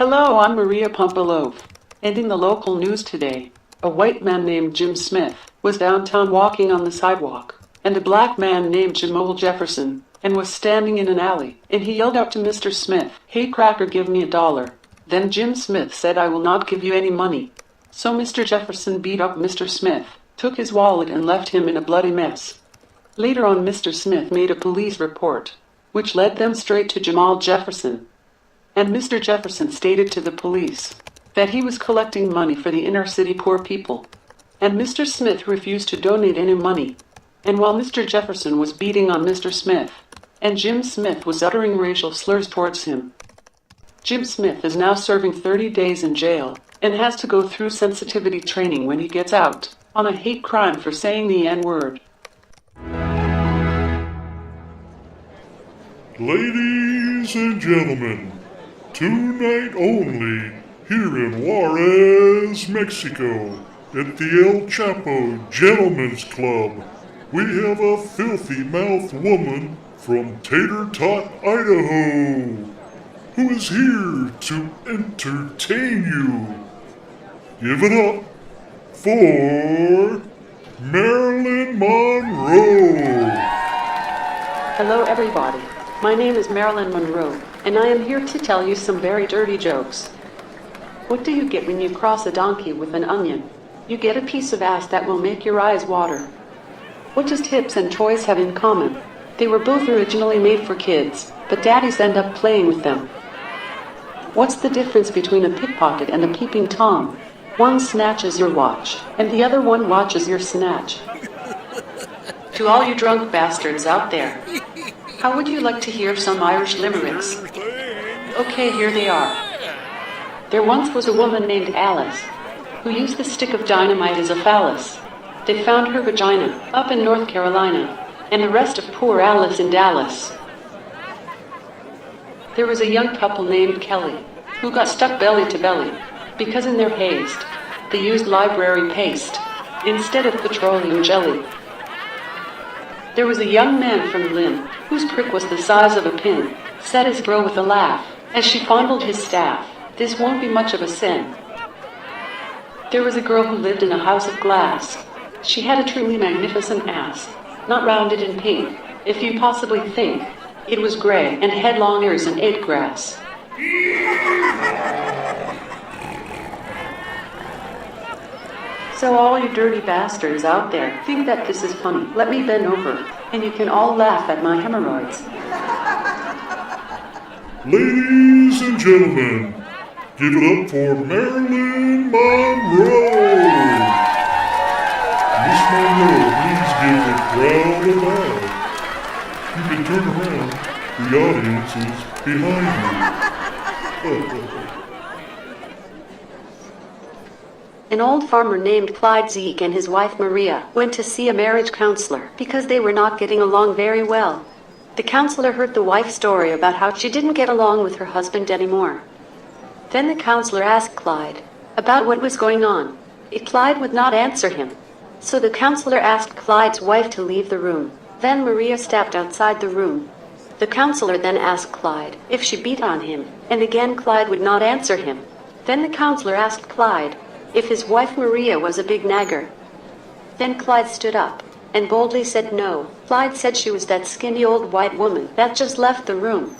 Hello, I'm Maria Pumpaloaf. And in the local news today, a white man named Jim Smith was downtown walking on the sidewalk, and a black man named Jamal Jefferson and was standing in an alley, and he yelled out to Mr. Smith, "Hey cracker, give me $1." Then Jim Smith said, "I will not give you any money." So Mr. Jefferson beat up Mr. Smith, took his wallet and left him in a bloody mess. Later on, Mr. Smith made a police report, which led them straight to Jamal Jefferson. And Mr. Jefferson stated to the police that he was collecting money for the inner city poor people. And Mr. Smith refused to donate any money. And while Mr. Jefferson was beating on Mr. Smith, and Jim Smith was uttering racial slurs towards him, Jim Smith is now serving 30 days in jail and has to go through sensitivity training when he gets out on a hate crime for saying the N-word. Ladies and gentlemen, tonight only, here in Juarez, Mexico, at the El Chapo Gentlemen's Club, we have a filthy-mouthed woman from Tater Tot, Idaho, who is here to entertain you. Give it up for Marilyn Monroe. Hello everybody, my name is Marilyn Monroe, and I am here to tell you some very dirty jokes. What do you get when you cross a donkey with an onion? You get a piece of ass that will make your eyes water. What does hips and toys have in common? They were both originally made for kids, but daddies end up playing with them. What's the difference between a pickpocket and a peeping Tom? One snatches your watch, and the other one watches your snatch. To all you drunk bastards out there, how would you like to hear some Irish limericks? Okay, here they are. There once was a woman named Alice, who used the stick of dynamite as a phallus. They found her vagina up in North Carolina, and the rest of poor Alice in Dallas. There was a young couple named Kelly, who got stuck belly to belly, because in their haste, they used library paste instead of petroleum jelly. There was a young man from Lynn, whose prick was the size of a pin, said his girl with a laugh, as she fondled his staff, "This won't be much of a sin." There was a girl who lived in a house of glass. She had a truly magnificent ass, not rounded and pink, if you possibly think. It was gray and had long ears and ate grass. So all you dirty bastards out there think that this is funny. Let me bend over, and you can all laugh at my hemorrhoids. Ladies and gentlemen, give it up for Marilyn Monroe. Miss Monroe, please give the crowd a bow. You can turn around. The audience is behind you. An old farmer named Clyde Zeke and his wife Maria went to see a marriage counselor because they were not getting along very well. The counselor heard the wife's story about how she didn't get along with her husband anymore. Then the counselor asked Clyde about what was going on. Clyde would not answer him. So the counselor asked Clyde's wife to leave the room. Then Maria stepped outside the room. The counselor then asked Clyde if she beat on him, and again Clyde would not answer him. Then the counselor asked Clyde if his wife Maria was a big nagger. Then Clyde stood up and boldly said no. Clyde said she was that skinny old white woman that just left the room.